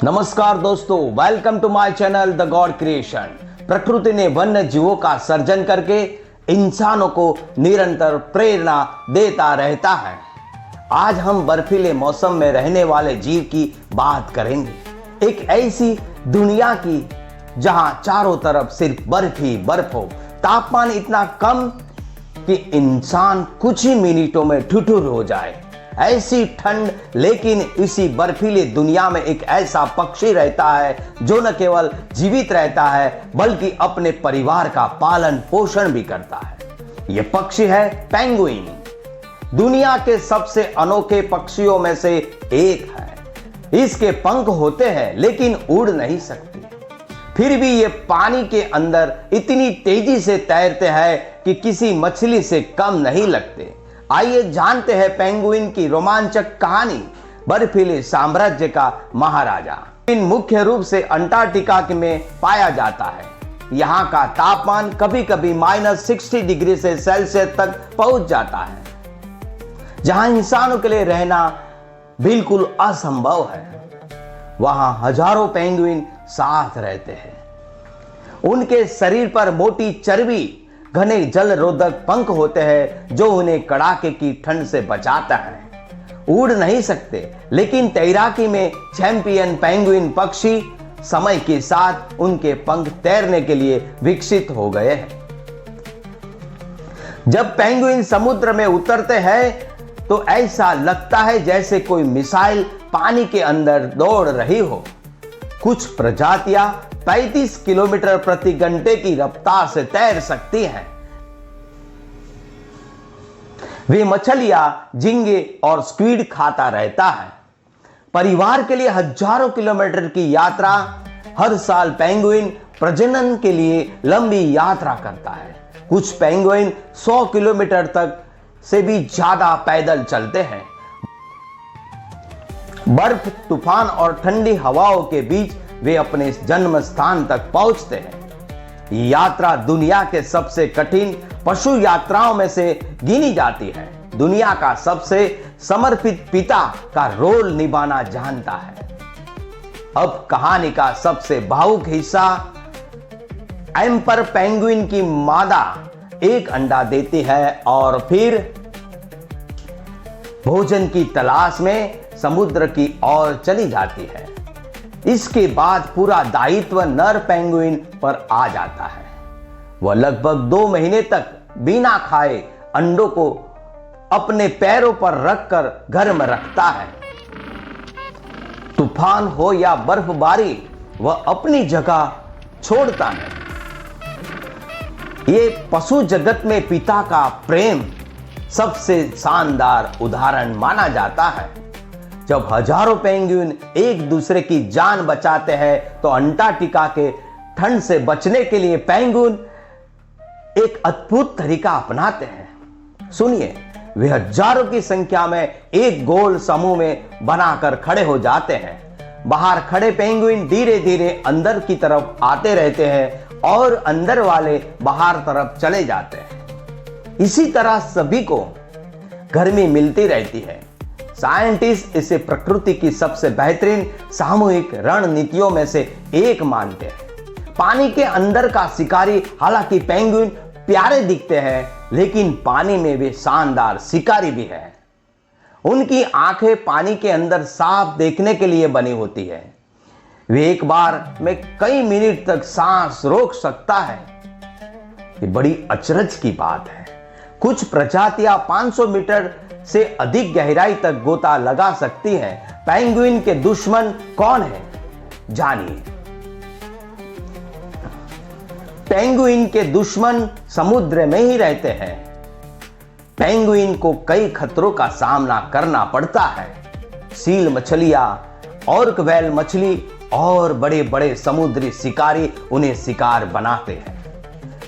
नमस्कार दोस्तों, welcome to my channel the god creation. प्रकृति ने वन्य जीवों का सर्जन करके इंसानों को निरंतर प्रेरणा देता रहता है। आज हम बर्फीले मौसम में रहने वाले जीव की बात करेंगे। एक ऐसी दुनिया की जहां चारों तरफ सिर्फ बर्फ ही बर्फ हो, तापमान इतना कम कि इंसान कुछ ही मिनटों में ठिठुर हो जाए। ऐसी ठंड, लेकिन इसी बर्फीली दुनिया में एक ऐसा पक्षी रहता है जो न केवल जीवित रहता है बल्कि अपने परिवार का पालन पोषण भी करता है। यह पक्षी है पेंगुइन। दुनिया के सबसे अनोखे पक्षियों में से एक है। इसके पंख होते हैं लेकिन उड़ नहीं सकते। फिर भी ये पानी के अंदर इतनी तेजी से तैरते हैं कि किसी मछली से कम नहीं लगते। आइए जानते हैं पेंगुइन की रोमांचक कहानी। बर्फीले साम्राज्य का महाराजा। इन मुख्य रूप से अंटार्कटिका में पाया जाता है। यहाँ का तापमान कभी कभी -60 डिग्री से सेल्सियस तक पहुंच जाता है, जहां इंसानों के लिए रहना बिल्कुल असंभव है। वहां हजारों पेंगुइन साथ रहते हैं। उनके शरीर पर मोटी चर्बी, घने जल रोधक पंख होते हैं जो उन्हें कड़ाके की ठंड से बचाता है। उड़ नहीं सकते, लेकिन तैराकी में चैंपियन पेंगुइन पक्षी समय के साथ उनके पंख तैरने के लिए विकसित हो गए हैं। जब पेंगुइन समुद्र में उतरते हैं तो ऐसा लगता है जैसे कोई मिसाइल पानी के अंदर दौड़ रही हो। कुछ प्रजातियां 35 किलोमीटर प्रति घंटे की रफ्तार से तैर सकती हैं। वे मछलियां, झींगे और स्क्विड खाता रहता है। परिवार के लिए हजारों किलोमीटर की यात्रा। हर साल पेंगुइन प्रजनन के लिए लंबी यात्रा करता है। कुछ पेंगुइन 100 किलोमीटर तक से भी ज्यादा पैदल चलते हैं। बर्फ, तूफान और ठंडी हवाओं के बीच वे अपने जन्म स्थान तक पहुंचते हैं। यात्रा दुनिया के सबसे कठिन पशु यात्राओं में से गिनी जाती है। दुनिया का सबसे समर्पित पिता का रोल निभाना जानता है। अब कहानी का सबसे भावुक हिस्सा। एम्पर पेंगुइन की मादा एक अंडा देती है और फिर भोजन की तलाश में समुद्र की ओर चली जाती है। इसके बाद पूरा दायित्व नर पेंगुइन पर आ जाता है। वह लगभग 2 महीने तक बिना खाए अंडों को अपने पैरों पर रखकर घर में रखता है। तूफान हो या बर्फबारी, वह अपनी जगह छोड़ता नहीं। ये पशु जगत में पिता का प्रेम सबसे शानदार उदाहरण माना जाता है। जब हजारों पेंगुइन एक दूसरे की जान बचाते हैं तो अंटार्कटिका के ठंड से बचने के लिए पेंगुइन एक अद्भुत तरीका अपनाते हैं। सुनिए, वे हजारों की संख्या में एक गोल समूह में बनाकर खड़े हो जाते हैं। बाहर खड़े पेंगुइन धीरे धीरे अंदर की तरफ आते रहते हैं और अंदर वाले बाहर तरफ चले जाते हैं। इसी तरह सभी को गर्मी मिलती रहती है। साइंटिस्ट इसे प्रकृति की सबसे बेहतरीन सामूहिक रणनीतियों में से एक मानते हैं। पानी के अंदर का शिकारी। हालांकि पेंगुइन प्यारे दिखते हैं, लेकिन पानी में वे शानदार शिकारी भी हैं। उनकी आंखें पानी के अंदर साफ देखने के लिए बनी होती है। वे एक बार में कई मिनट तक सांस रोक सकता है। ये बड़ी अचरज की बात है। कुछ प्रजातियां 500 मीटर से अधिक गहराई तक गोता लगा सकती हैं। पेंगुइन के दुश्मन कौन है, जानिए। पेंगुइन के दुश्मन समुद्र में ही रहते हैं। पेंगुइन को कई खतरों का सामना करना पड़ता है। सील मछलियां, ऑर्क व्हेल मछली और बड़े बड़े समुद्री शिकारी उन्हें शिकार बनाते हैं।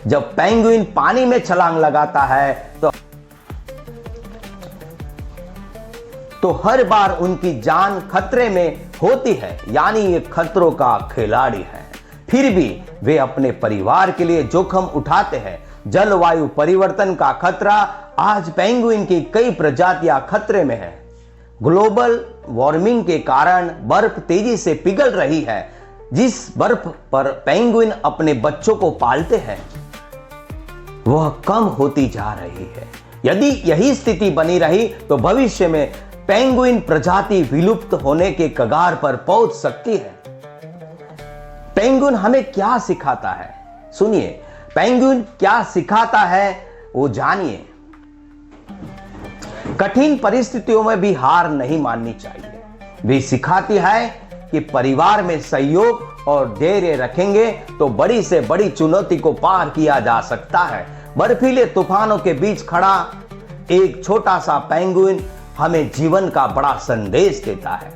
जब पेंगुइन पानी में छलांग लगाता है तो हर बार उनकी जान खतरे में होती है, यानी ये खतरों का खिलाड़ी है। फिर भी वे अपने परिवार के लिए जोखिम उठाते हैं। जलवायु परिवर्तन का खतरा। आज पेंगुइन की कई प्रजातियां खतरे में हैं। ग्लोबल वार्मिंग के कारण बर्फ तेजी से पिघल रही है। जिस बर्फ पर पेंगुइन अपने बच्चों को पालते हैं वह कम होती जा रही है। यदि यही स्थिति बनी रही तो भविष्य में पेंगुइन प्रजाति विलुप्त होने के कगार पर पहुंच सकती है। पेंगुइन हमें क्या सिखाता है? सुनिए, पेंगुइन क्या सिखाता है वो जानिए। कठिन परिस्थितियों में भी हार नहीं माननी चाहिए। वे सिखाती है कि परिवार में सहयोग और धैर्य रखेंगे तो बड़ी से बड़ी चुनौती को पार किया जा सकता है। बर्फीले तूफानों के बीच खड़ा एक छोटा सा पेंगुइन हमें जीवन का बड़ा संदेश देता है।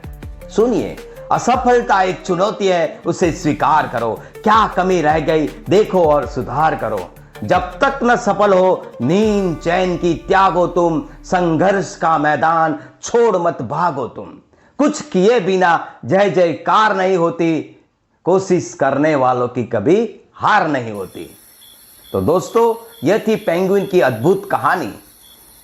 सुनिए, असफलता एक चुनौती है, उसे स्वीकार करो। क्या कमी रह गई देखो और सुधार करो। जब तक न सफल हो नींद चैन की त्यागो तुम, संघर्ष का मैदान छोड़ मत भागो तुम। कुछ किए बिना जय जयकार नहीं होती, कोशिश करने वालों की कभी हार नहीं होती। तो दोस्तों, यह थी पेंगुइन की अद्भुत कहानी।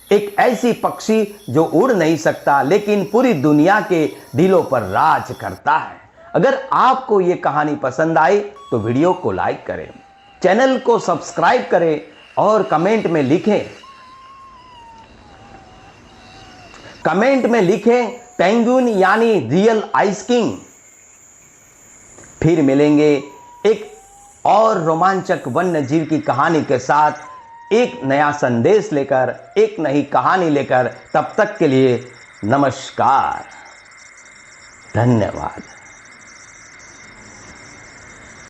एक ऐसी पक्षी जो उड़ नहीं सकता लेकिन पूरी दुनिया के दिलों पर राज करता है। अगर आपको यह कहानी पसंद आई तो वीडियो को लाइक करें, चैनल को सब्सक्राइब करें और कमेंट में लिखें पेंगुइन यानी रियल आइस किंग। फिर मिलेंगे एक और रोमांचक वन्य जीव की कहानी के साथ, एक नया संदेश लेकर, एक नई कहानी लेकर। तब तक के लिए नमस्कार, धन्यवाद।